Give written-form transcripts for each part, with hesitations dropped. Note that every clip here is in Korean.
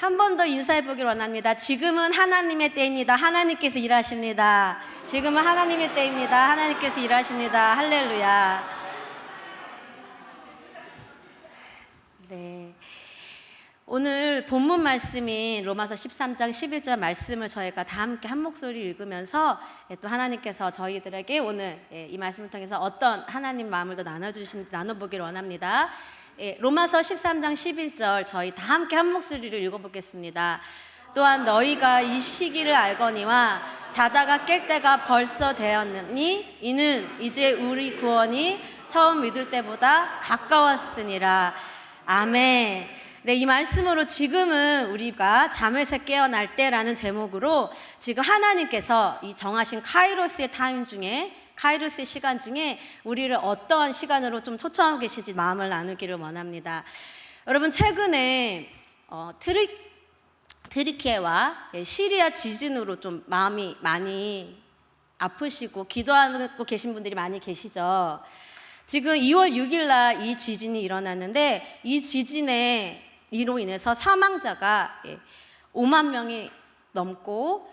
한 번 더 인사해 보길 원합니다. 지금은 하나님의 때입니다. 하나님께서 일하십니다. 지금은 하나님의 때입니다. 하나님께서 일하십니다. 할렐루야. 네. 오늘 본문 말씀인 로마서 13장 11절 말씀을 저희가 다 함께 한 목소리 읽으면서 또 하나님께서 저희들에게 오늘 이 말씀을 통해서 어떤 하나님 마음을 더 나눠보길 원합니다. 로마서 13장 11절 저희 다 함께 한 목소리를 읽어보겠습니다. 또한 너희가 이 시기를 알거니와 자다가 깰 때가 벌써 되었느니 이는 이제 우리 구원이 처음 믿을 때보다 가까웠으니라. 아멘. 네, 이 말씀으로 지금은 우리가 잠에서 깨어날 때라는 제목으로 지금 하나님께서 이 정하신 카이로스의 타임 중에, 카이로스의 시간 중에 우리를 어떠한 시간으로 좀 초청하고 계신지 마음을 나누기를 원합니다. 여러분, 최근에 트리키에와 시리아 지진으로 좀 마음이 많이 아프시고 기도하고 계신 분들이 많이 계시죠. 지금 2월 6일 날 이 지진이 일어났는데 이 지진에 이로 인해서 사망자가 5만 명이 넘고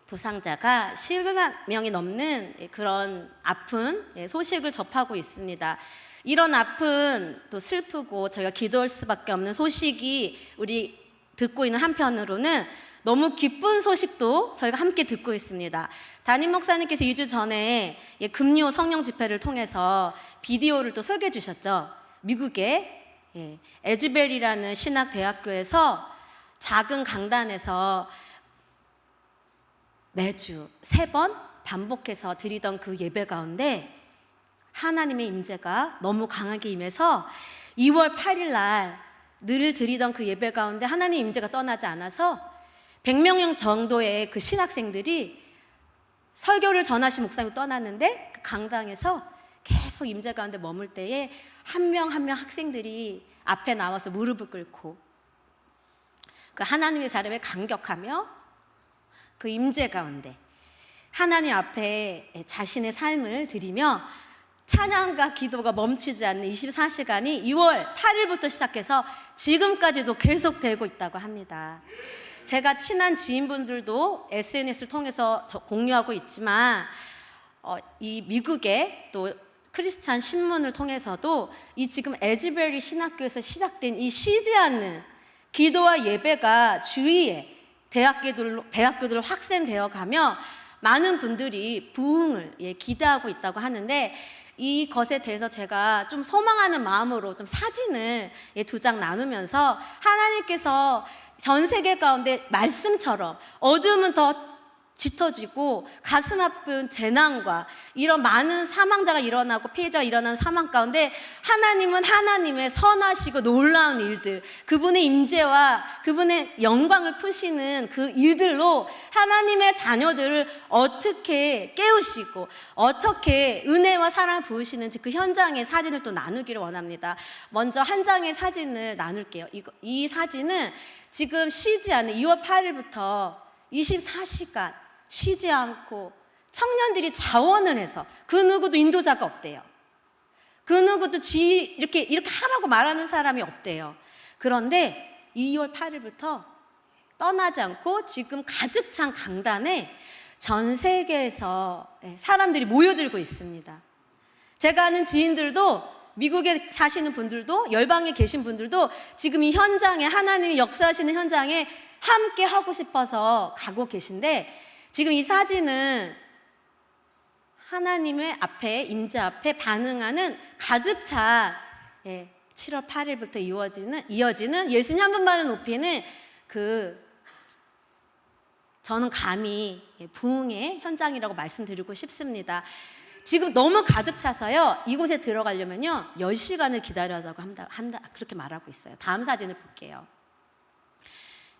부상자가 10만 명이 넘는 그런 아픈 소식을 접하고 있습니다. 이런 아픈 또 슬프고 저희가 기도할 수밖에 없는 소식이 우리 듣고 있는 한편으로는 너무 기쁜 소식도 저희가 함께 듣고 있습니다. 담임 목사님께서 2주 전에 금요 성령 집회를 통해서 비디오를 또 소개해 주셨죠. 미국의 에즈벨이라는 신학대학교에서 작은 강단에서 매주 3번 반복해서 드리던 그 예배 가운데 하나님의 임재가 너무 강하게 임해서 2월 8일 날 늘 드리던 그 예배 가운데 하나님의 임재가 떠나지 않아서 100명 정도의 그 신학생들이 설교를 전하신 목사님이 떠났는데 그 강당에서 계속 임재 가운데 머물 때에 한 명 한 명 학생들이 앞에 나와서 무릎을 꿇고 그 하나님의 사람에 감격하며 그 임재 가운데 하나님 앞에 자신의 삶을 드리며 찬양과 기도가 멈추지 않는 24시간이 2월 8일부터 시작해서 지금까지도 계속되고 있다고 합니다. 제가 친한 지인분들도 SNS를 통해서 공유하고 있지만 이 미국의 또 크리스찬 신문을 통해서도 이 지금 에즈베리 신학교에서 시작된 이 쉬지 않는 기도와 예배가 주위에 대학교들로 확산되어 가며 많은 분들이 부흥을 기대하고 있다고 하는데 이것에 대해서 제가 좀 소망하는 마음으로 좀 사진을 2장 나누면서 하나님께서 전 세계 가운데 말씀처럼 어둠은 더 짙어지고 가슴 아픈 재난과 이런 많은 사망자가 일어나고 피해자가 일어나는 사망 가운데 하나님은 하나님의 선하시고 놀라운 일들, 그분의 임재와 그분의 영광을 푸시는 그 일들로 하나님의 자녀들을 어떻게 깨우시고 어떻게 은혜와 사랑을 부으시는지 그 현장의 사진을 또 나누기를 원합니다. 먼저 한 장의 사진을 나눌게요. 이 사진은 지금 쉬지 않는 2월 8일부터 24시간 쉬지 않고 청년들이 자원을 해서 그 누구도 인도자가 없대요. 그 누구도 이렇게 하라고 말하는 사람이 없대요. 그런데 2월 8일부터 떠나지 않고 지금 가득 찬 강단에 전 세계에서 사람들이 모여들고 있습니다. 제가 아는 지인들도 미국에 사시는 분들도 열방에 계신 분들도 지금 이 현장에 하나님이 역사하시는 현장에 함께 하고 싶어서 가고 계신데 지금 이 사진은 하나님의 앞에 임재 앞에 반응하는 가득 찬 7월 8일부터 이어지는 예수님 한 분만을 높이는 저는 감히 부흥의 현장이라고 말씀드리고 싶습니다. 지금 너무 가득 차서요. 이곳에 들어가려면요 10시간을 기다려라고 한다 그렇게 말하고 있어요. 다음 사진을 볼게요.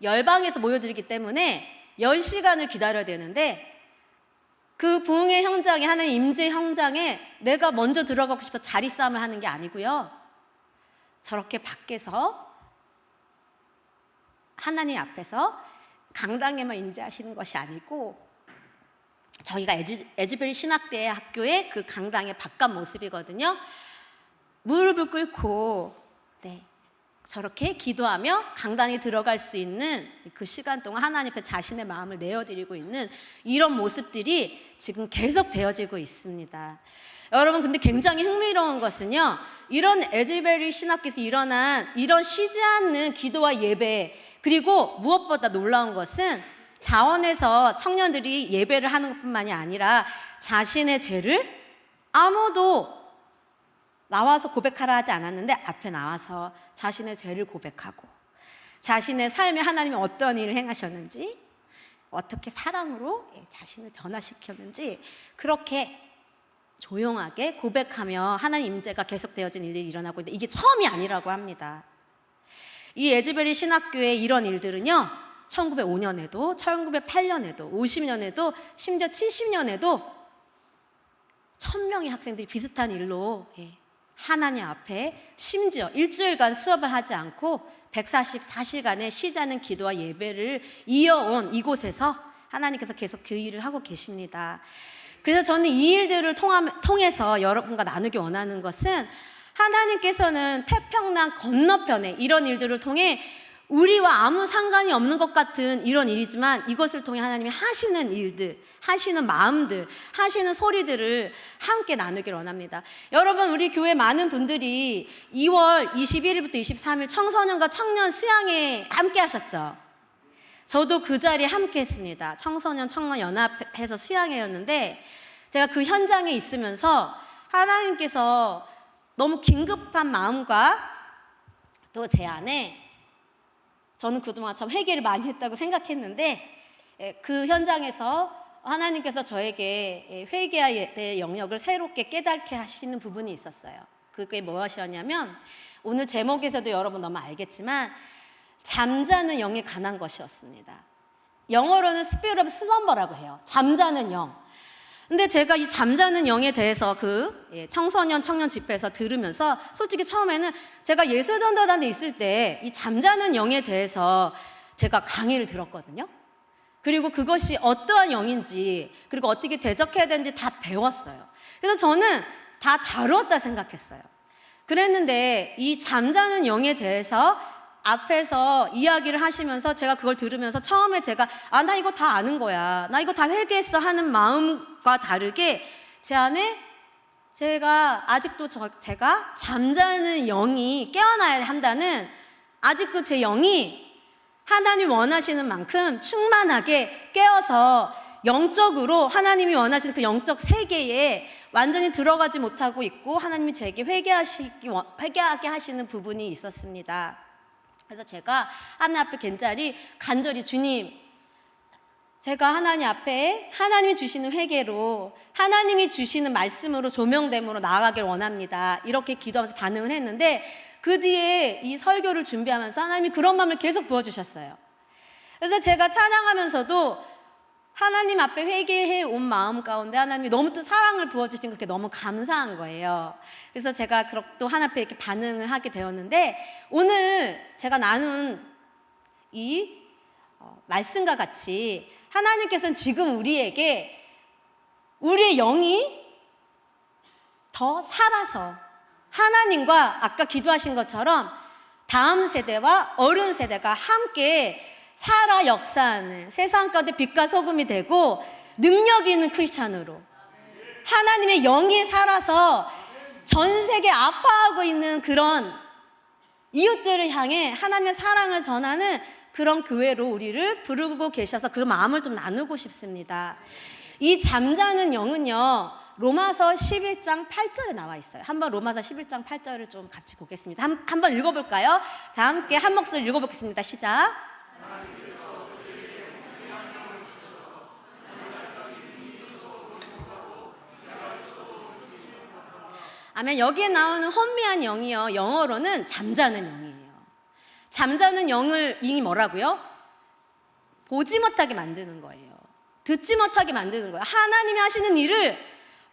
열방에서 모여들기 때문에 10시간을 기다려야 되는데 그 부흥의 현장에 하나님 임재 현장에 내가 먼저 들어가고 싶어 자리 싸움을 하는 게 아니고요. 저렇게 밖에서 하나님 앞에서 강당에만 임재하시는 것이 아니고 저희가 에즈벨 신학대학교의 그 강당의 바깥 모습이거든요. 무릎을 꿇고 저렇게 기도하며 강단에 들어갈 수 있는 그 시간 동안 하나님 앞에 자신의 마음을 내어드리고 있는 이런 모습들이 지금 계속 되어지고 있습니다. 여러분, 근데 굉장히 흥미로운 것은요, 이런 에즈베리 신학교에서 일어난 이런 쉬지 않는 기도와 예배, 그리고 무엇보다 놀라운 것은 자원에서 청년들이 예배를 하는 것뿐만이 아니라 자신의 죄를 아무도 나와서 고백하라 하지 않았는데 앞에 나와서 자신의 죄를 고백하고 자신의 삶에 하나님이 어떤 일을 행하셨는지, 어떻게 사랑으로 자신을 변화시켰는지 그렇게 조용하게 고백하며 하나님 임재가 계속되어진 일들이 일어나고 있는데, 이게 처음이 아니라고 합니다. 이 에즈베리 신학교의 이런 일들은요, 1905년에도 1908년에도 50년에도 심지어 70년에도 1000명의 학생들이 비슷한 일로 하나님 앞에 심지어 일주일간 수업을 하지 않고 144시간의 쉬지 않는 기도와 예배를 이어온 이곳에서 하나님께서 계속 그 일을 하고 계십니다. 그래서 저는 이 일들을 통해서 여러분과 나누기 원하는 것은, 하나님께서는 태평양 건너편에 이런 일들을 통해 우리와 아무 상관이 없는 것 같은 이런 일이지만, 이것을 통해 하나님이 하시는 일들, 하시는 마음들, 하시는 소리들을 함께 나누기를 원합니다. 여러분, 우리 교회 많은 분들이 2월 21일부터 23일 청소년과 청년 수양회 함께 하셨죠. 저도 그 자리에 함께 했습니다. 청소년 청년 연합해서 수양회였는데, 제가 그 현장에 있으면서 하나님께서 너무 긴급한 마음과 또 제 안에, 저는 그동안 참 회개를 많이 했다고 생각했는데, 그 현장에서 하나님께서 저에게 회개에 대해 영역을 새롭게 깨닫게 하시는 부분이 있었어요. 그게 무엇이었냐면, 오늘 제목에서도 여러분 너무 알겠지만 잠자는 영에 관한 것이었습니다. 영어로는 Spirit of Slumber라고 해요. 잠자는 영. 근데 제가 이 잠자는 영에 대해서 청소년 청년 집회에서 들으면서, 솔직히 처음에는 제가 예술전도단에 있을 때 이 잠자는 영에 대해서 제가 강의를 들었거든요. 그리고 그것이 어떠한 영인지, 그리고 어떻게 대적해야 되는지 다 배웠어요. 그래서 저는 다 다루었다 생각했어요. 그랬는데 이 잠자는 영에 대해서 앞에서 이야기를 하시면서 제가 그걸 들으면서 처음에 제가 나 이거 다 아는 거야, 나 이거 다 회개했어 하는 마음과 다르게 제 안에 제가 아직도 제가 잠자는 영이 깨어나야 한다는, 아직도 제 영이 하나님 원하시는 만큼 충만하게 깨어서 영적으로 하나님이 원하시는 그 영적 세계에 완전히 들어가지 못하고 있고, 하나님이 제게 회개하게 하시는 부분이 있었습니다. 그래서 제가 하나님 앞에 간절히 주님, 제가 하나님 앞에 하나님이 주시는 회개로, 하나님이 주시는 말씀으로 조명됨으로 나아가길 원합니다. 이렇게 기도하면서 반응을 했는데, 그 뒤에 이 설교를 준비하면서 하나님이 그런 마음을 계속 부어주셨어요. 그래서 제가 찬양하면서도 하나님 앞에 회개해 온 마음 가운데 하나님이 너무 또 사랑을 부어주신 게 너무 감사한 거예요. 그래서 제가 또 하나님 앞에 이렇게 반응을 하게 되었는데, 오늘 제가 나눈 이 말씀과 같이 하나님께서는 지금 우리에게 우리의 영이 더 살아서 하나님과 아까 기도하신 것처럼 다음 세대와 어른 세대가 함께 살아 역사하는, 세상 가운데 빛과 소금이 되고 능력 있는 크리스찬으로 하나님의 영이 살아서 전 세계 아파하고 있는 그런 이웃들을 향해 하나님의 사랑을 전하는 그런 교회로 우리를 부르고 계셔서 그 마음을 좀 나누고 싶습니다. 이 잠자는 영은요, 로마서 11장 8절에 나와 있어요. 한번 로마서 11장 8절을 좀 같이 보겠습니다. 한번 읽어볼까요? 자, 함께 한 목소리 읽어보겠습니다. 시작. 아멘. 여기에 나오는 혼미한 영이요, 영어로는 잠자는 영이에요. 잠자는 영이 뭐라고요? 보지 못하게 만드는 거예요. 듣지 못하게 만드는 거예요. 하나님이 하시는 일을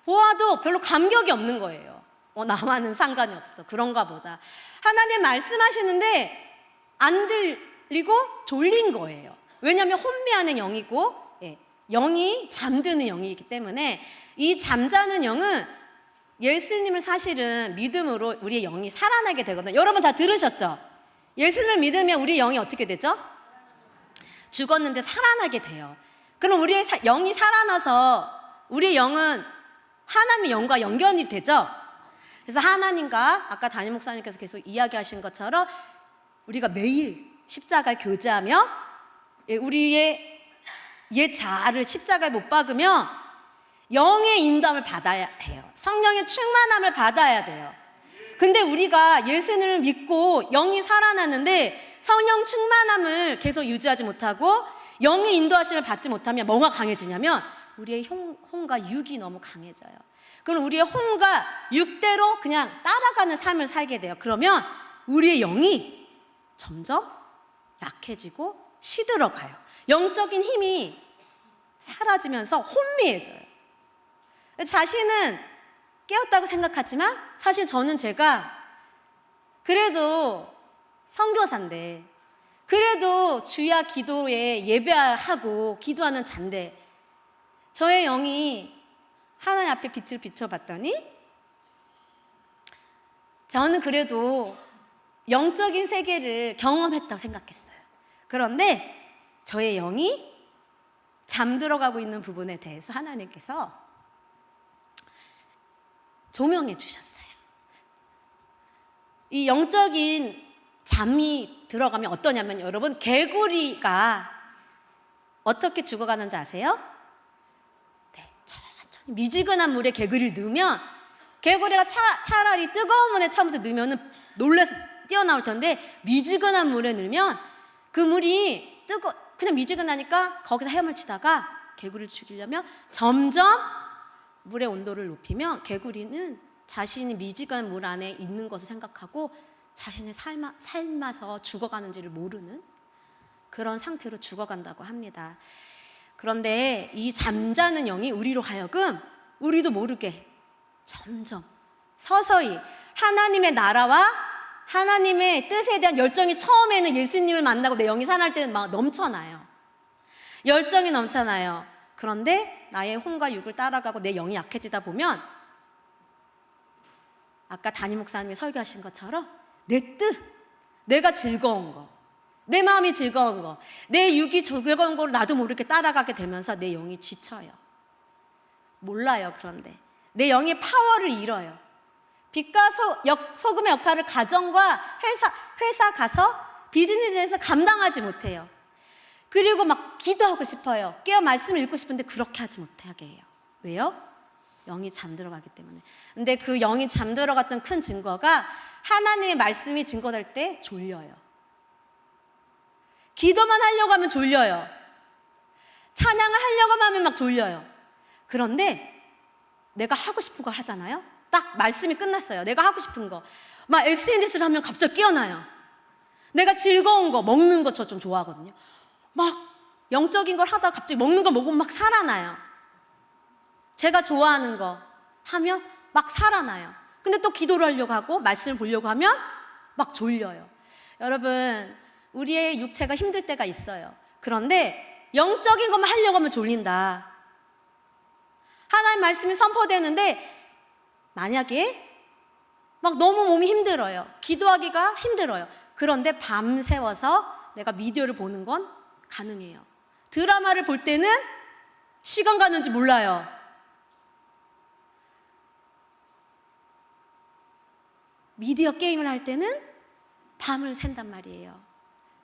보아도 별로 감격이 없는 거예요. 나와는 상관이 없어, 그런가 보다. 하나님 말씀하시는데 안 들리고 졸린 거예요. 왜냐하면 혼미하는 영이고, 영이 잠드는 영이기 때문에 이 잠자는 영은 예수님을 사실은 믿음으로 우리의 영이 살아나게 되거든요. 여러분 다 들으셨죠? 예수를 믿으면 우리 영이 어떻게 되죠? 죽었는데 살아나게 돼요. 그럼 우리의 영이 살아나서 우리의 영은 하나님의 영과 연결이 되죠. 그래서 하나님과 아까 담임 목사님께서 계속 이야기하신 것처럼 우리가 매일 십자가를 교제하며 우리의 옛 자아를 십자가에 못 박으며 영의 인도함을 받아야 해요. 성령의 충만함을 받아야 돼요. 근데 우리가 예수님을 믿고 영이 살아났는데 성령 충만함을 계속 유지하지 못하고 영의 인도하심을 받지 못하면 뭐가 강해지냐면 우리의 혼과 육이 너무 강해져요. 그럼 우리의 혼과 육대로 그냥 따라가는 삶을 살게 돼요. 그러면 우리의 영이 점점 약해지고 시들어가요. 영적인 힘이 사라지면서 혼미해져요. 자신은 깨었다고 생각하지만 사실 저는 제가 그래도 선교사인데 그래도 주야 기도에 예배하고 기도하는 자인데 저의 영이 하나님 앞에 빛을 비춰봤더니 저는 그래도 영적인 세계를 경험했다고 생각했어요. 그런데 저의 영이 잠들어가고 있는 부분에 대해서 하나님께서 조명해 주셨어요. 이 영적인 잠이 들어가면 어떠냐면 여러분 개구리가 어떻게 죽어가는지 아세요? 네, 천천히 미지근한 물에 개구리를 넣으면 개구리가 차라리 뜨거운 물에 처음부터 넣으면 놀라서 뛰어나올 텐데 미지근한 물에 넣으면 그 물이 그냥 미지근하니까 거기서 헤엄치다가 개구리를 죽이려면 점점 물의 온도를 높이면 개구리는 자신이 미지근한 물 안에 있는 것을 생각하고 자신의 삶아서 죽어가는지를 모르는 그런 상태로 죽어간다고 합니다. 그런데 이 잠자는 영이 우리로 하여금 우리도 모르게 점점 서서히 하나님의 나라와 하나님의 뜻에 대한 열정이 처음에는 예수님을 만나고 내 영이 살아날 때는 막 넘쳐나요. 열정이 넘쳐나요. 그런데 나의 혼과 육을 따라가고 내 영이 약해지다 보면 아까 담임 목사님이 설교하신 것처럼 내 뜻, 내가 즐거운 거, 내 마음이 즐거운 거, 내 육이 즐거운 거를 나도 모르게 따라가게 되면서 내 영이 지쳐요. 몰라요. 그런데 내 영의 파워를 잃어요. 빛과 소금의 역할을 가정과 회사 가서 비즈니스에서 감당하지 못해요. 그리고 막 기도하고 싶어요. 깨어 말씀을 읽고 싶은데 그렇게 하지 못하게 해요. 왜요? 영이 잠들어가기 때문에. 근데 그 영이 잠들어갔던 큰 증거가 하나님의 말씀이 증거될 때 졸려요. 기도만 하려고 하면 졸려요. 찬양을 하려고 하면 막 졸려요. 그런데 내가 하고 싶은 거 하잖아요. 딱 말씀이 끝났어요. 내가 하고 싶은 거. 막 SNS를 하면 갑자기 깨어나요. 내가 즐거운 거, 먹는 거 저 좀 좋아하거든요. 막 영적인 걸 하다가 갑자기 먹는 걸 먹으면 막 살아나요. 제가 좋아하는 거 하면 막 살아나요. 근데 또 기도를 하려고 하고 말씀을 보려고 하면 막 졸려요. 여러분, 우리의 육체가 힘들 때가 있어요. 그런데 영적인 것만 하려고 하면 졸린다. 하나님 말씀이 선포되는데 만약에 막 너무 몸이 힘들어요. 기도하기가 힘들어요. 그런데 밤새워서 내가 미디어를 보는 건 가능해요. 드라마를 볼 때는 시간 가는지 몰라요. 미디어 게임을 할 때는 밤을 샌단 말이에요.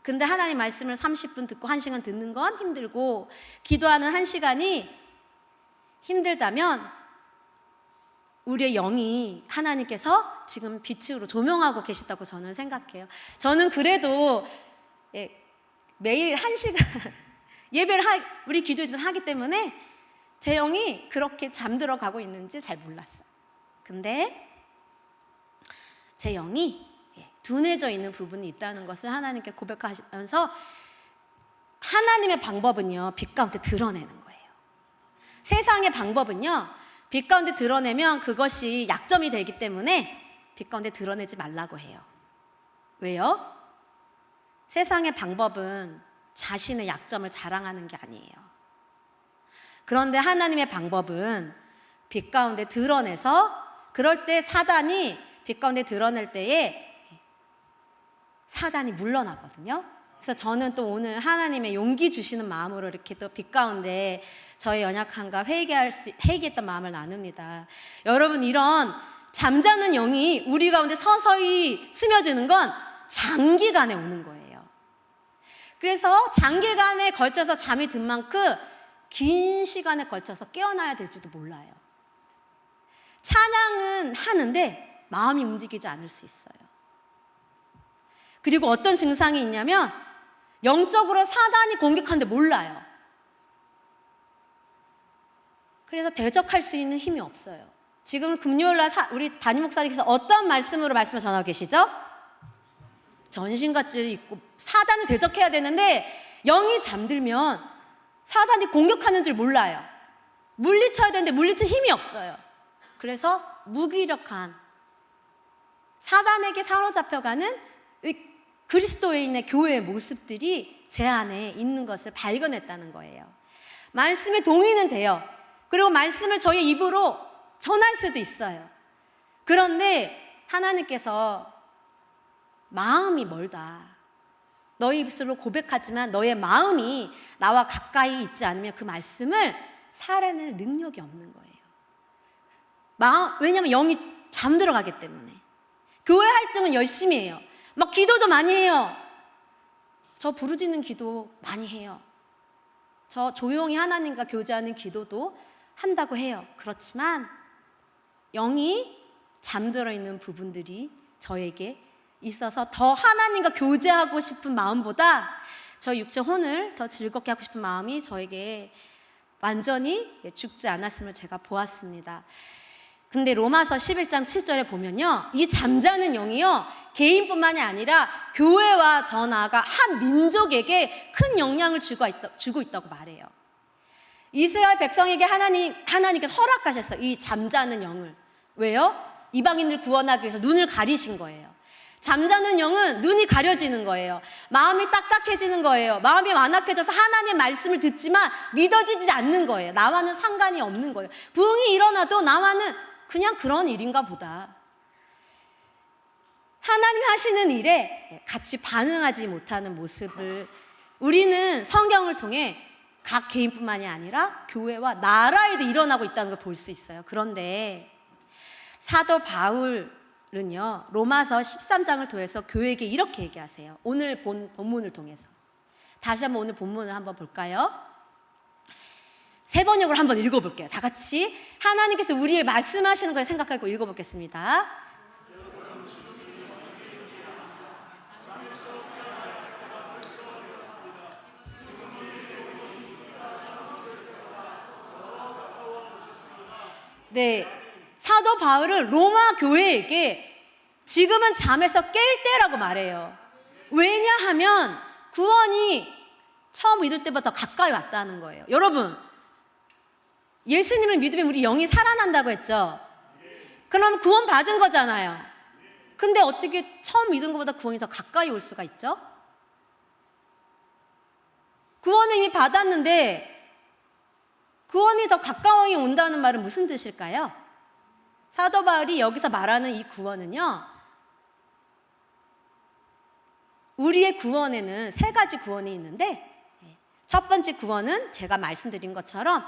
근데 하나님 말씀을 30분 듣고 1시간 듣는 건 힘들고 기도하는 1시간이 힘들다면 우리의 영이 하나님께서 지금 빛으로 조명하고 계시다고 저는 생각해요. 저는 그래도 매일 1시간 예배를 우리 기도를 하기 때문에 제 영이 그렇게 잠들어 가고 있는지 잘 몰랐어요. 근데 제 영이 둔해져 있는 부분이 있다는 것을 하나님께 고백하면서 하나님의 방법은요, 빛 가운데 드러내는 거예요. 세상의 방법은요, 빛 가운데 드러내면 그것이 약점이 되기 때문에 빛 가운데 드러내지 말라고 해요. 왜요? 세상의 방법은 자신의 약점을 자랑하는 게 아니에요. 그런데 하나님의 방법은 빛 가운데 드러내서 그럴 때 사단이 빛 가운데 드러낼 때에 사단이 물러나거든요. 그래서 저는 또 오늘 하나님의 용기 주시는 마음으로 이렇게 또 빛 가운데 저의 연약함과 회개했던 마음을 나눕니다. 여러분, 이런 잠자는 영이 우리 가운데 서서히 스며드는 건 장기간에 오는 거예요. 그래서 장기간에 걸쳐서 잠이 든 만큼 긴 시간에 걸쳐서 깨어나야 될지도 몰라요. 찬양은 하는데 마음이 움직이지 않을 수 있어요. 그리고 어떤 증상이 있냐면 영적으로 사단이 공격하는데 몰라요. 그래서 대적할 수 있는 힘이 없어요. 지금 금요일날 우리 담임 목사님께서 어떤 말씀으로 말씀을 전하고 계시죠? 전신갑주를 입고 사단을 대적해야 되는데 영이 잠들면 사단이 공격하는 줄 몰라요. 물리쳐야 되는데 물리칠 힘이 없어요. 그래서 무기력한 사단에게 사로잡혀가는 그리스도인의 교회의 모습들이 제 안에 있는 것을 발견했다는 거예요. 말씀에 동의는 돼요. 그리고 말씀을 저희 입으로 전할 수도 있어요. 그런데 하나님께서 마음이 멀다. 너희 입술로 고백하지만 너의 마음이 나와 가까이 있지 않으면 그 말씀을 살아낼 능력이 없는 거예요. 왜냐하면 영이 잠들어가기 때문에. 교회 활동은 열심히 해요. 막 기도도 많이 해요. 저 부르짖는 기도 많이 해요. 저 조용히 하나님과 교제하는 기도도 한다고 해요. 그렇지만 영이 잠들어 있는 부분들이 저에게 있어서 더 하나님과 교제하고 싶은 마음보다 저 육체 혼을 더 즐겁게 하고 싶은 마음이 저에게 완전히 죽지 않았음을 제가 보았습니다. 근데 로마서 11장 7절에 보면요, 이 잠자는 영이요 개인뿐만이 아니라 교회와 더 나아가 한 민족에게 큰 영향을 주고 있다고 말해요. 이스라엘 백성에게 하나님께서 허락하셨어요, 이 잠자는 영을. 왜요? 이방인들 구원하기 위해서 눈을 가리신 거예요. 잠자는 영은 눈이 가려지는 거예요. 마음이 딱딱해지는 거예요. 마음이 완악해져서 하나님의 말씀을 듣지만 믿어지지 않는 거예요. 나와는 상관이 없는 거예요. 부흥이 일어나도 나와는 그냥 그런 일인가 보다. 하나님 하시는 일에 같이 반응하지 못하는 모습을 우리는 성경을 통해 각 개인뿐만이 아니라 교회와 나라에도 일어나고 있다는 걸 볼 수 있어요. 그런데 사도 바울은요, 로마서 13장을 통해서 교회에게 이렇게 얘기하세요. 오늘 본문을 통해서. 다시 한번 오늘 본문을 한번 볼까요? 세 번역으로 한번 읽어볼게요. 다 같이 하나님께서 우리의 말씀하시는 걸 생각하고 읽어보겠습니다. 네, 사도 바울은 로마 교회에게 지금은 잠에서 깰 때라고 말해요. 왜냐하면 구원이 처음 믿을 때보다 가까이 왔다는 거예요. 여러분, 예수님을 믿으면 우리 영이 살아난다고 했죠? 그럼 구원 받은 거잖아요. 근데 어떻게 처음 믿은 것보다 구원이 더 가까이 올 수가 있죠? 구원을 이미 받았는데 구원이 더 가까이 온다는 말은 무슨 뜻일까요? 사도 바울이 여기서 말하는 이 구원은요, 우리의 구원에는 세 가지 구원이 있는데 첫 번째 구원은 제가 말씀드린 것처럼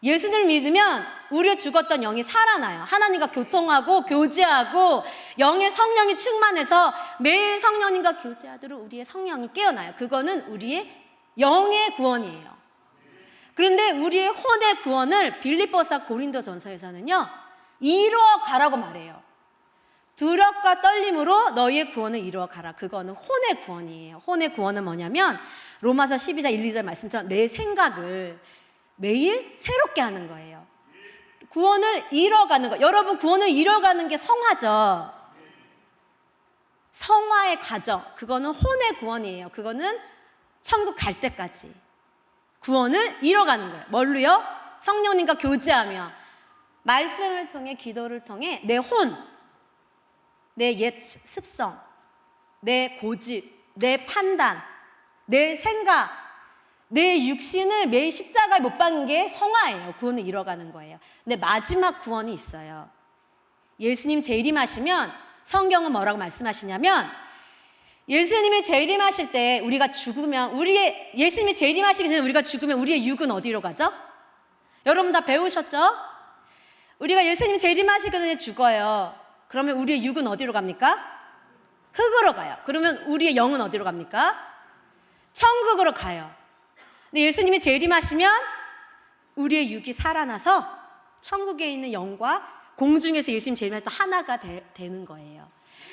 예수님을 믿으면 우리의 죽었던 영이 살아나요. 하나님과 교통하고 교제하고 영의 성령이 충만해서 매일 성령님과 교제하도록 우리의 성령이 깨어나요. 그거는 우리의 영의 구원이에요. 그런데 우리의 혼의 구원을 빌립보서 고린도전서에서는요, 이루어 가라고 말해요. 두렵과 떨림으로 너희의 구원을 이루어 가라. 그거는 혼의 구원이에요. 혼의 구원은 뭐냐면 로마서 12장 1, 2절 말씀처럼 내 생각을 매일 새롭게 하는 거예요. 구원을 이뤄가는 거. 여러분, 구원을 이뤄가는 게 성화죠. 성화의 과정. 그거는 혼의 구원이에요. 그거는 천국 갈 때까지 구원을 이뤄가는 거예요. 뭘로요? 성령님과 교제하며 말씀을 통해, 기도를 통해 내 혼, 내 옛 습성, 내 고집, 내 판단, 내 생각, 내 육신을 매일 십자가에 못 박는 게 성화예요. 구원을 이뤄가는 거예요. 근데 마지막 구원이 있어요. 예수님 재림하시면 성경은 뭐라고 말씀하시냐면 예수님이 재림하실 때 우리가 죽으면 예수님이 재림하시기 전에 우리가 죽으면 우리의 육은 어디로 가죠? 여러분 다 배우셨죠? 우리가 예수님 재림하시기 전에 죽어요. 그러면 우리의 육은 어디로 갑니까? 흙으로 가요. 그러면 우리의 영은 어디로 갑니까? 천국으로 가요. 근데 예수님이 재림하시면 우리의 육이 살아나서 천국에 있는 영과 공중에서 예수님 재림할 때 하나가 되는 거예요.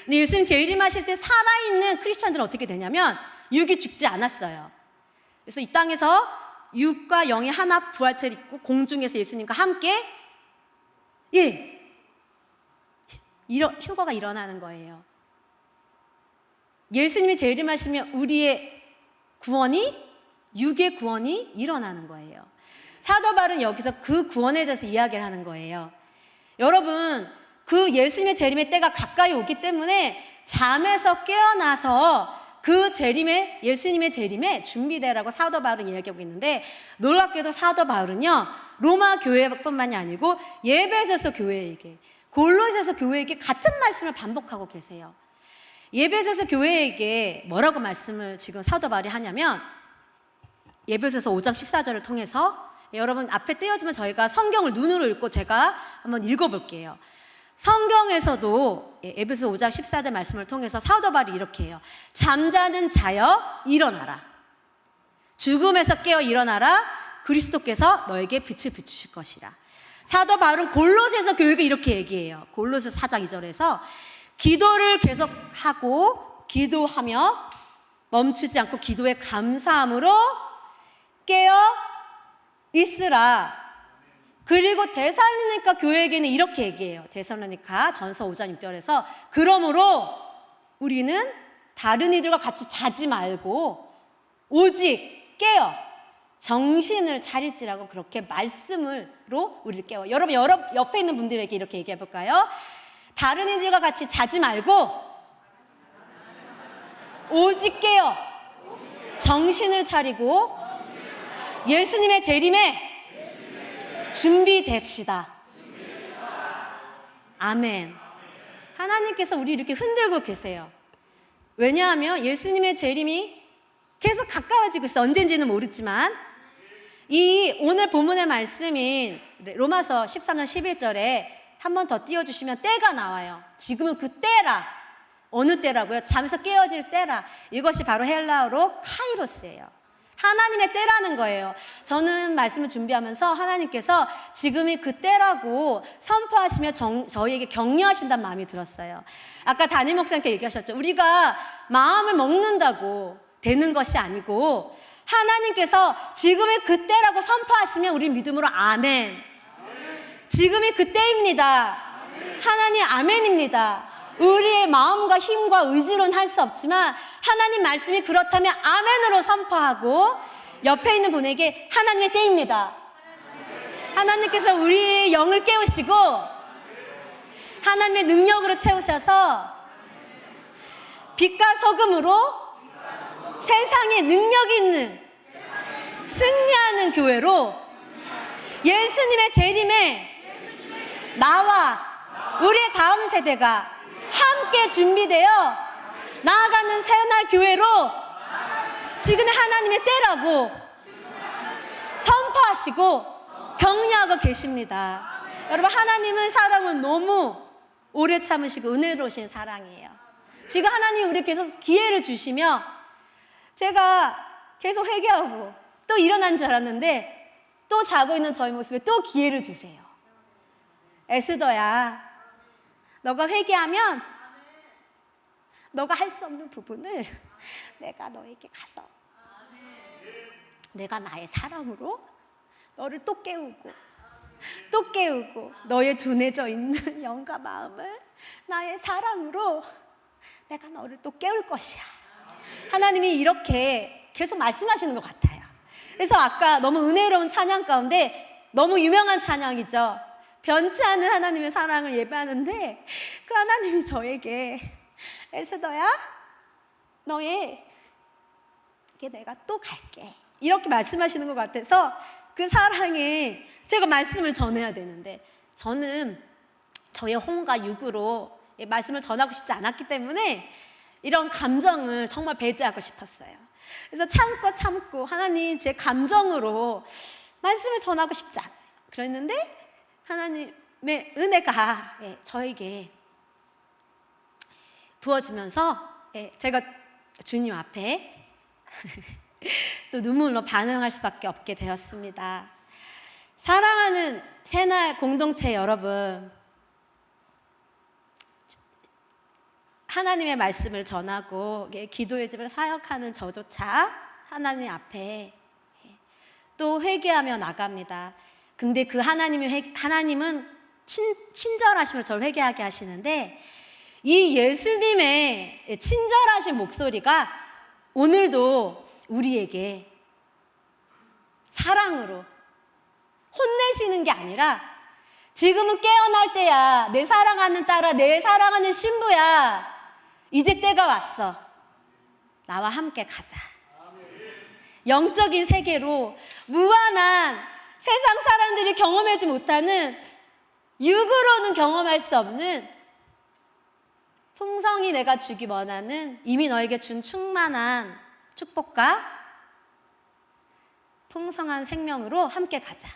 근데 예수님 재림하실 때 살아있는 크리스천들은 어떻게 되냐면 육이 죽지 않았어요. 그래서 이 땅에서 육과 영이 하나 부활체를 입고 공중에서 예수님과 함께 휴거가 일어나는 거예요. 예수님이 재림하시면 우리의 구원이, 육의 구원이 일어나는 거예요. 사도 바울은 여기서 그 구원에 대해서 이야기를 하는 거예요. 여러분, 그 예수님의 재림의 때가 가까이 오기 때문에 잠에서 깨어나서 그 예수님의 재림에 준비되라고 사도 바울은 이야기하고 있는데, 놀랍게도 사도 바울은요, 로마 교회뿐만이 아니고 에베소서 교회에게, 골로새서 교회에게 같은 말씀을 반복하고 계세요. 에베소서 교회에게 뭐라고 말씀을 지금 사도 바울이 하냐면, 에베소서 5장 14절을 통해서, 여러분 앞에 떼어지면 저희가 성경을 눈으로 읽고 제가 한번 읽어볼게요. 성경에서도 에베소 5장 14절 말씀을 통해서 사도 바울이 이렇게 해요. 잠자는 자여 일어나라. 죽음에서 깨어 일어나라. 그리스도께서 너에게 빛을 비추실 것이라. 사도 바울은 골로새서 교회에게 이렇게 얘기해요. 골로새 4장 2절에서 기도를 계속하고 기도하며 멈추지 않고 기도에 감사함으로 깨어 있으라. 그리고 데살로니가 교회에게는 이렇게 얘기해요. 데살로니가 전서 5장 6절에서 그러므로 우리는 다른 이들과 같이 자지 말고 오직 깨어 정신을 차릴지라고 그렇게 말씀으로 우리를 깨워. 여러분 옆에 있는 분들에게 이렇게 얘기해 볼까요? 다른 이들과 같이 자지 말고 오직 깨어 정신을 차리고 예수님의 재림에 준비됩시다. 아멘. 하나님께서 우리 이렇게 흔들고 계세요. 왜냐하면 예수님의 재림이 계속 가까워지고 있어요. 언젠지는 모르지만 이 오늘 본문의 말씀인 로마서 13장 11절에 한 번 더 띄워주시면 때가 나와요. 지금은 그 때라. 어느 때라고요? 잠에서 깨어질 때라. 이것이 바로 헬라어로 카이로스예요. 하나님의 때라는 거예요. 저는 말씀을 준비하면서 하나님께서 지금이 그 때라고 선포하시며 저희에게 격려하신다는 마음이 들었어요. 아까 담임 목사님께 얘기하셨죠. 우리가 마음을 먹는다고 되는 것이 아니고 하나님께서 지금이 그 때라고 선포하시면 우리 믿음으로 아멘. 지금이 그 때입니다. 하나님 아멘입니다. 우리의 마음과 힘과 의지로는 할 수 없지만 하나님 말씀이 그렇다면 아멘으로 선포하고 옆에 있는 분에게 하나님의 때입니다. 하나님께서 우리의 영을 깨우시고 하나님의 능력으로 채우셔서 빛과 소금으로 세상에 능력 있는 승리하는 교회로 예수님의 재림에 나와 우리의 다음 세대가 함께 준비되어 나아가는 새날 교회로 지금의 하나님의 때라고 선포하시고 격려하고 계십니다. 여러분, 하나님은 사랑은 너무 오래 참으시고 은혜로우신 사랑이에요. 지금 하나님이 우리에게 계속 기회를 주시며 제가 계속 회개하고 또 일어난 줄 알았는데 또 자고 있는 저의 모습에 또 기회를 주세요. 에스더야, 너가 회개하면 너가 할 수 없는 부분을 내가 너에게 가서 내가 나의 사랑으로 너를 또 깨우고 너의 둔해져 있는 영과 마음을 나의 사랑으로 내가 너를 또 깨울 것이야. 하나님이 이렇게 계속 말씀하시는 것 같아요. 그래서 아까 너무 은혜로운 찬양 가운데 너무 유명한 찬양이죠. 변치 않는 하나님의 사랑을 예배하는데 그 하나님이 저에게 에스더야, 너에게 내가 또 갈게 이렇게 말씀하시는 것 같아서 그 사랑에 제가 말씀을 전해야 되는데 저는 저의 혼과 육으로 말씀을 전하고 싶지 않았기 때문에 이런 감정을 정말 배제하고 싶었어요. 그래서 참고 하나님 제 감정으로 말씀을 전하고 싶지 않아요. 그랬는데 하나님의 은혜가 저에게 부어지면서 제가 주님 앞에 또 눈물로 반응할 수밖에 없게 되었습니다. 사랑하는 새날 공동체 여러분, 하나님의 말씀을 전하고 기도의 집을 사역하는 저조차 하나님 앞에 또 회개하며 나갑니다. 근데 그 하나님은 친절하심을 저를 회개하게 하시는데, 이 예수님의 친절하신 목소리가 오늘도 우리에게 사랑으로 혼내시는 게 아니라, 지금은 깨어날 때야, 내 사랑하는 딸아, 내 사랑하는 신부야, 이제 때가 왔어, 나와 함께 가자. 영적인 세계로 무한한 세상 사람들이 경험하지 못하는, 육으로는 경험할 수 없는 풍성히 내가 주기 원하는 이미 너에게 준 충만한 축복과 풍성한 생명으로 함께 가자.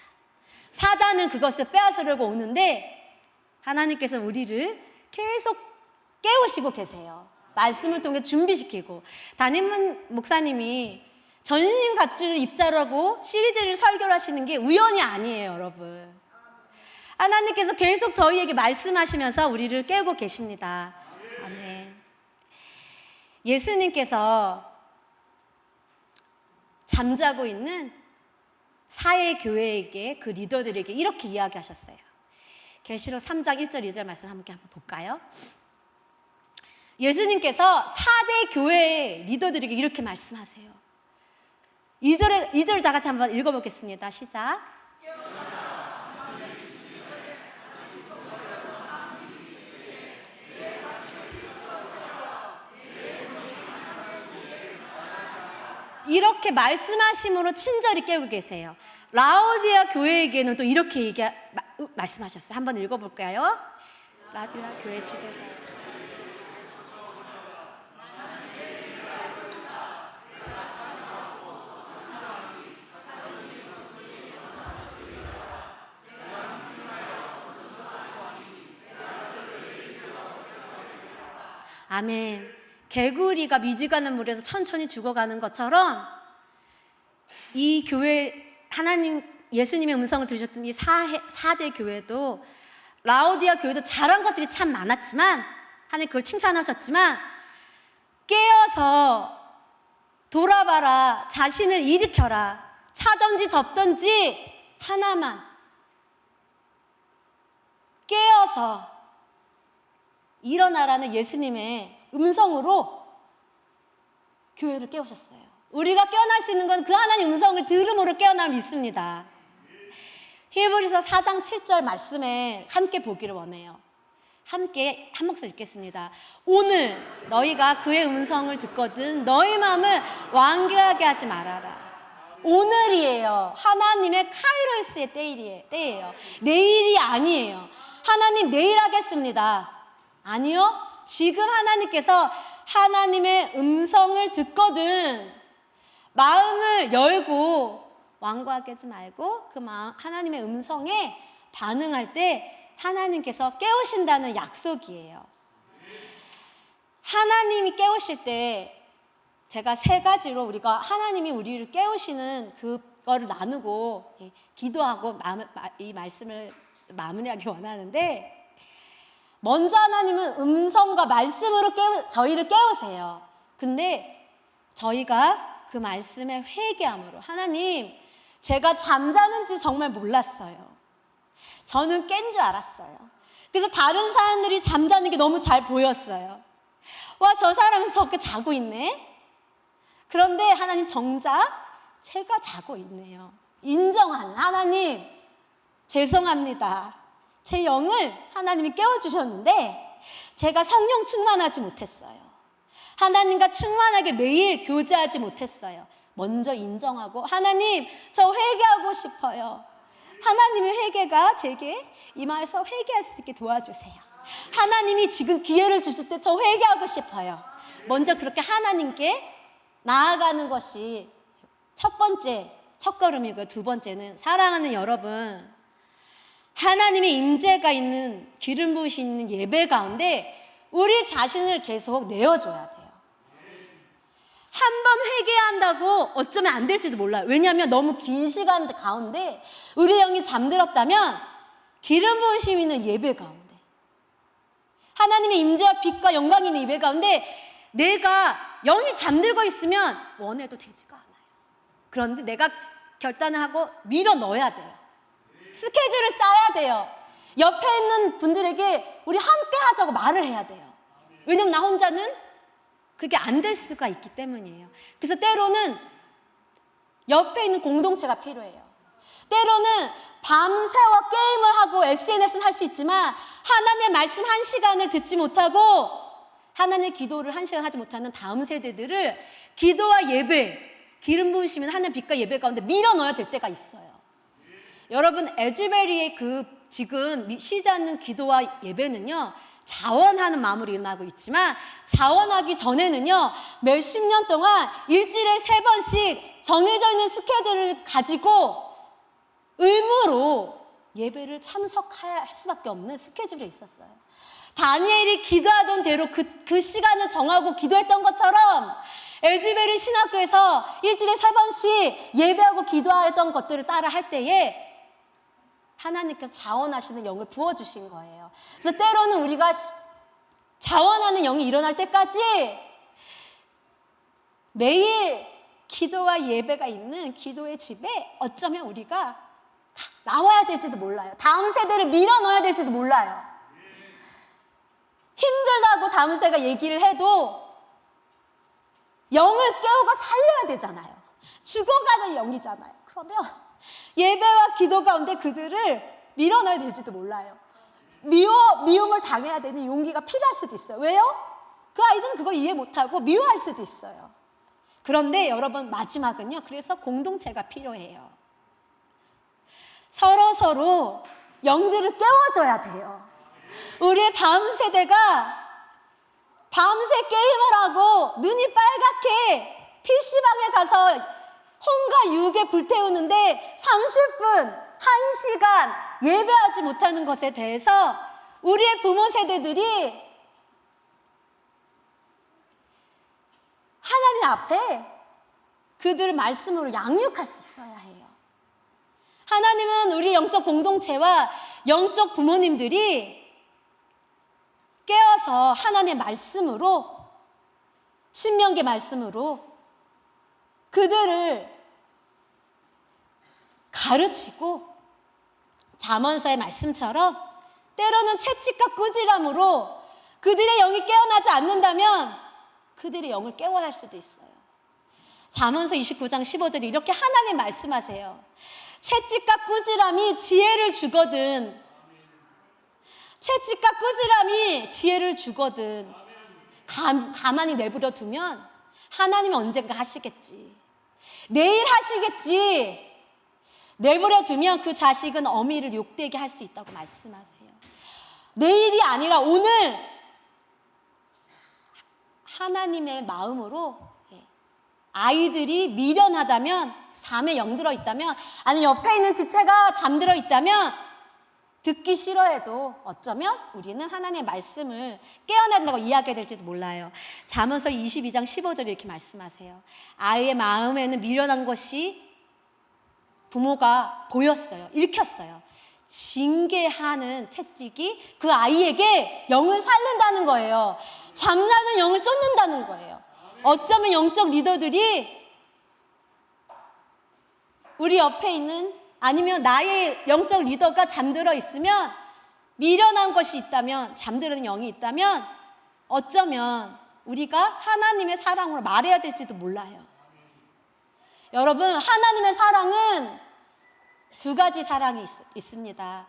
사단은 그것을 빼앗으려고 오는데 하나님께서는 우리를 계속 깨우시고 계세요. 말씀을 통해 준비시키고, 담임 목사님이 전신 갑주를 입자라고 시리즈를 설교를 하시는 게 우연이 아니에요, 여러분. 하나님께서 계속 저희에게 말씀하시면서 우리를 깨우고 계십니다. 아멘. 예수님께서 잠자고 있는 사회 교회에게, 그 리더들에게 이렇게 이야기하셨어요. 계시록 3장 1절 2절 말씀 함께 한번 볼까요? 예수님께서 4대 교회의 리더들에게 이렇게 말씀하세요. 2절 다 같이 한번 읽어보겠습니다. 시작. 이렇게 말씀하심으로 친절히 깨우고 계세요. 라오디아 교회에게는 또 이렇게 말씀하셨어요. 한번 읽어볼까요? 라오디아 교회 지도자. 아멘. 개구리가 미지가는 물에서 천천히 죽어가는 것처럼 이 교회, 예수님의 음성을 들으셨던 이 4대 교회도, 라오디아 교회도 잘한 것들이 참 많았지만, 하나님 그걸 칭찬하셨지만, 깨어서 돌아봐라, 자신을 일으켜라, 차든지 덮든지 하나만 깨어서 일어나라는 예수님의 음성으로 교회를 깨우셨어요. 우리가 깨어날 수 있는 건 그 하나님 음성을 들음으로 깨어남을 믿습니다. 히브리서 4장 7절 말씀에 함께 보기를 원해요. 함께 한 목소리 읽겠습니다. 오늘 너희가 그의 음성을 듣거든 너희 마음을 완고하게 하지 말아라. 오늘이에요. 하나님의 카이로스의 때예요. 내일이 아니에요. 하나님 내일 하겠습니다. 아니요. 지금 하나님께서 하나님의 음성을 듣거든 마음을 열고 완고하게 하지 말고 그 하나님의 음성에 반응할 때 하나님께서 깨우신다는 약속이에요. 하나님이 깨우실 때 제가 3가지로 우리가 하나님이 우리를 깨우시는 그거를 나누고 기도하고 이 말씀을 마무리하기 원하는데, 먼저 하나님은 음성과 말씀으로 저희를 깨우세요. 근데 저희가 그 말씀에 회개함으로, 하나님 제가 잠자는지 정말 몰랐어요. 저는 깬 줄 알았어요. 그래서 다른 사람들이 잠자는 게 너무 잘 보였어요. 와, 저 사람은 저렇게 자고 있네. 그런데 하나님 정작 제가 자고 있네요. 인정하는, 하나님 죄송합니다. 제 영을 하나님이 깨워주셨는데 제가 성령 충만하지 못했어요. 하나님과 충만하게 매일 교제하지 못했어요. 먼저 인정하고, 하나님 저 회개하고 싶어요. 하나님의 회개가 제게 임하여서 회개할 수 있게 도와주세요. 하나님이 지금 기회를 주실 때 저 회개하고 싶어요. 먼저 그렇게 하나님께 나아가는 것이 첫 번째, 첫걸음이고요. 두 번째는 사랑하는 여러분, 하나님의 임재가 있는 기름 부으시 있는 예배 가운데 우리 자신을 계속 내어줘야 돼요. 한 번 회개한다고 어쩌면 안 될지도 몰라요. 왜냐하면 너무 긴 시간 가운데 우리 영이 잠들었다면 기름 부으심 있는 예배 가운데 하나님의 임재와 빛과 영광이 있는 예배 가운데 내가 영이 잠들고 있으면 원해도 되지가 않아요. 그런데 내가 결단을 하고 밀어 넣어야 돼요. 스케줄을 짜야 돼요. 옆에 있는 분들에게 우리 함께 하자고 말을 해야 돼요. 왜냐면 나 혼자는 그게 안 될 수가 있기 때문이에요. 그래서 때로는 옆에 있는 공동체가 필요해요. 때로는 밤새워 게임을 하고 SNS를 할 수 있지만 하나님의 말씀 1시간을 듣지 못하고 하나님의 기도를 1시간 하지 못하는 다음 세대들을 기도와 예배, 기름 부으시면 하나님 빛과 예배 가운데 밀어 넣어야 될 때가 있어요. 여러분, 에즈베리의 그 지금 쉬지 않는 기도와 예배는요, 자원하는 마음으로 일어나고 있지만 자원하기 전에는요, 몇십 년 동안 일주일에 3번씩 정해져 있는 스케줄을 가지고 의무로 예배를 참석할 수밖에 없는 스케줄이 있었어요. 다니엘이 기도하던 대로 그 시간을 정하고 기도했던 것처럼 에즈베리 신학교에서 일주일에 3번씩 예배하고 기도했던 것들을 따라 할 때에 하나님께서 자원하시는 영을 부어주신 거예요. 그래서 때로는 우리가 자원하는 영이 일어날 때까지 매일 기도와 예배가 있는 기도의 집에 어쩌면 우리가 나와야 될지도 몰라요. 다음 세대를 밀어 넣어야 될지도 몰라요. 힘들다고 다음 세대가 얘기를 해도 영을 깨우고 살려야 되잖아요. 죽어가는 영이잖아요. 그러면 예배와 기도 가운데 그들을 밀어넣어야 될지도 몰라요. 미움을 당해야 되는 용기가 필요할 수도 있어요. 왜요? 그 아이들은 그걸 이해 못하고 미워할 수도 있어요. 그런데 여러분, 마지막은요, 그래서 공동체가 필요해요. 서로 영들을 깨워줘야 돼요. 우리의 다음 세대가 밤새 게임을 하고 눈이 빨갛게 PC방에 가서 혼과 유혹에 불태우는데 30분, 1시간 예배하지 못하는 것에 대해서 우리의 부모 세대들이 하나님 앞에 그들을 말씀으로 양육할 수 있어야 해요. 하나님은 우리 영적 공동체와 영적 부모님들이 깨어서 하나님의 말씀으로, 신명기 말씀으로 그들을 가르치고 잠언서의 말씀처럼 때로는 채찍과 꾸지람으로 그들의 영이 깨어나지 않는다면 그들의 영을 깨워야 할 수도 있어요. 잠언서 29장 15절에 이렇게 하나님 말씀하세요. 채찍과 꾸지람이 지혜를 주거든. 채찍과 꾸지람이 지혜를 주거든. 가만히 내버려 두면 하나님은 언젠가 하시겠지. 내일 하시겠지. 내버려 두면 그 자식은 어미를 욕되게 할 수 있다고 말씀하세요. 내일이 아니라 오늘 하나님의 마음으로 아이들이 미련하다면, 잠에 영들어 있다면, 아니면 옆에 있는 지체가 잠들어 있다면 듣기 싫어해도 어쩌면 우리는 하나님의 말씀을 깨어낸다고 이야기해야 될지도 몰라요. 잠언서 22장 15절에 이렇게 말씀하세요. 아이의 마음에는 미련한 것이 부모가 보였어요. 읽혔어요. 징계하는 채찍이 그 아이에게 영을 살린다는 거예요. 잠자는 영을 쫓는다는 거예요. 어쩌면 영적 리더들이 우리 옆에 있는, 아니면 나의 영적 리더가 잠들어 있으면, 미련한 것이 있다면, 잠드는 영이 있다면 어쩌면 우리가 하나님의 사랑으로 말해야 될지도 몰라요. 여러분, 하나님의 사랑은 2가지 사랑이 있습니다.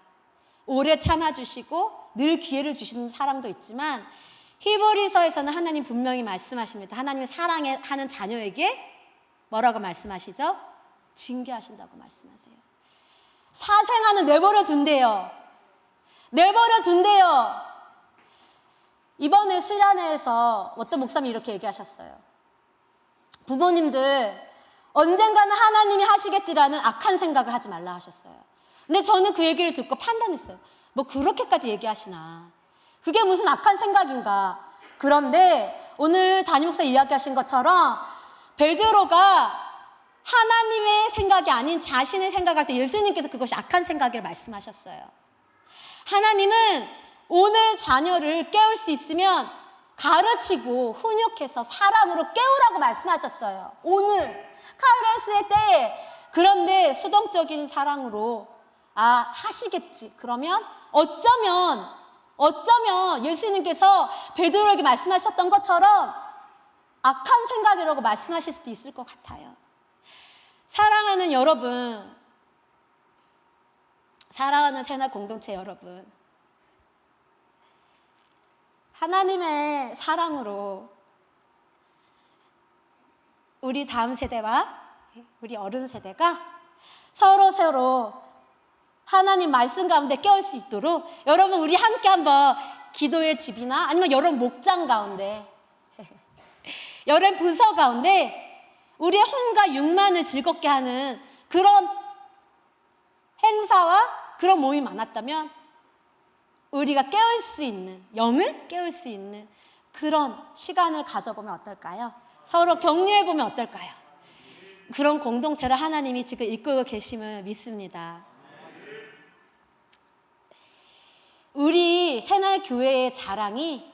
오래 참아주시고 늘 기회를 주시는 사랑도 있지만, 히브리서에서는 하나님 분명히 말씀하십니다. 하나님의 사랑하는 자녀에게 뭐라고 말씀하시죠? 징계하신다고 말씀하세요. 사생아는 내버려 둔대요. 내버려 둔대요. 이번에 수련회에서 어떤 목사님이 이렇게 얘기하셨어요. 부모님들 언젠가는 하나님이 하시겠지라는 악한 생각을 하지 말라 하셨어요. 근데 저는 그 얘기를 듣고 판단했어요. 뭐 그렇게까지 얘기하시나. 그게 무슨 악한 생각인가. 그런데 오늘 담임 목사 이야기하신 것처럼 베드로가 하나님의 생각이 아닌 자신의 생각할 때 예수님께서 그것이 악한 생각이라고 말씀하셨어요. 하나님은 오늘 자녀를 깨울 수 있으면 가르치고 훈육해서 사랑으로 깨우라고 말씀하셨어요. 오늘 카이로스의 때에. 그런데 수동적인 사랑으로 하시겠지. 그러면 어쩌면 예수님께서 베드로에게 말씀하셨던 것처럼 악한 생각이라고 말씀하실 수도 있을 것 같아요. 사랑하는 여러분, 사랑하는 새날 공동체 여러분, 하나님의 사랑으로 우리 다음 세대와 우리 어른 세대가 서로 하나님 말씀 가운데 깨울 수 있도록 여러분 우리 함께 한번 기도의 집이나 아니면 여러분 목장 가운데 여러분 부서 가운데 우리의 혼과 육만을 즐겁게 하는 그런 행사와 그런 모임이 많았다면 우리가 깨울 수 있는, 영을 깨울 수 있는 그런 시간을 가져보면 어떨까요? 서로 격려해보면 어떨까요? 그런 공동체를 하나님이 지금 이끌고 계심을 믿습니다. 우리 새날교회의 자랑이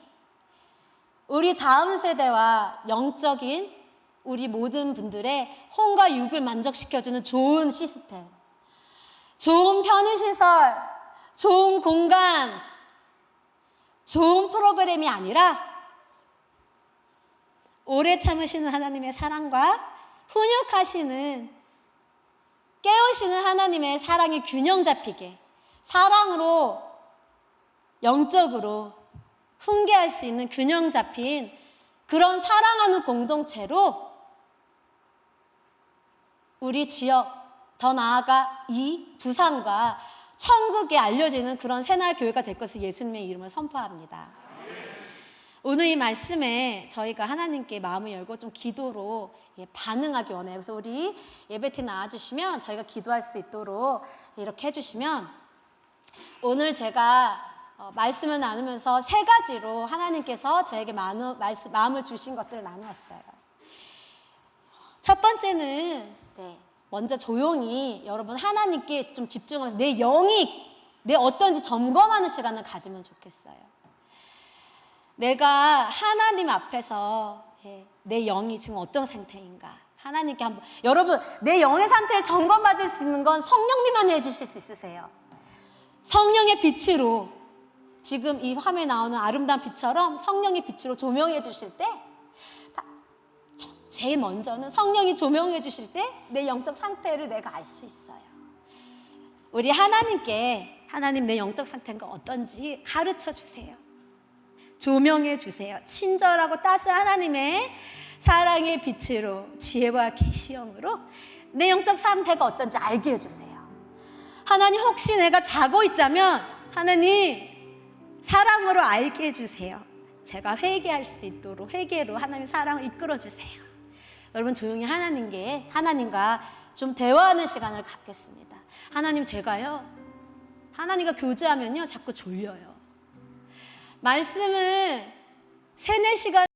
우리 다음 세대와 영적인 우리 모든 분들의 혼과 육을 만족시켜주는 좋은 시스템, 좋은 편의시설, 좋은 공간, 좋은 프로그램이 아니라 오래 참으시는 하나님의 사랑과 훈육하시는, 깨우시는 하나님의 사랑이 균형 잡히게 사랑으로 영적으로 훈계할 수 있는 균형 잡힌 그런 사랑하는 공동체로 우리 지역, 더 나아가 이 부산과 천국에 알려지는 그런 새날교회가 될 것을 예수님의 이름으로 선포합니다. 오늘 이 말씀에 저희가 하나님께 마음을 열고 좀 기도로 반응하기 원해요. 그래서 우리 예배팀 나와주시면 저희가 기도할 수 있도록 이렇게 해주시면, 오늘 제가 말씀을 나누면서 세 가지로 하나님께서 저에게 마음을 주신 것들을 나누었어요. 첫 번째는 먼저 조용히 여러분 하나님께 좀 집중하면서 내 영이 어떤지 점검하는 시간을 가지면 좋겠어요. 내가 하나님 앞에서 내 영이 지금 어떤 상태인가 하나님께 한번, 여러분 내 영의 상태를 점검받을 수 있는 건 성령님만 해주실 수 있으세요. 성령의 빛으로, 지금 이 화면에 나오는 아름다운 빛처럼 성령의 빛으로 조명해 주실 때 제일 먼저는 성령이 조명해 주실 때 내 영적 상태를 내가 알 수 있어요. 우리 하나님께 하나님 내 영적 상태가 어떤지 가르쳐 주세요. 조명해 주세요. 친절하고 따스한 하나님의 사랑의 빛으로 지혜와 계시형으로 내 영적 상태가 어떤지 알게 해주세요. 하나님, 혹시 내가 자고 있다면 하나님 사랑으로 알게 해주세요. 제가 회개할 수 있도록 회개로 하나님 사랑을 이끌어 주세요. 여러분 조용히 하나님과 좀 대화하는 시간을 갖겠습니다. 하나님, 제가요 하나님과 교제하면요 자꾸 졸려요. 말씀을 3-4시간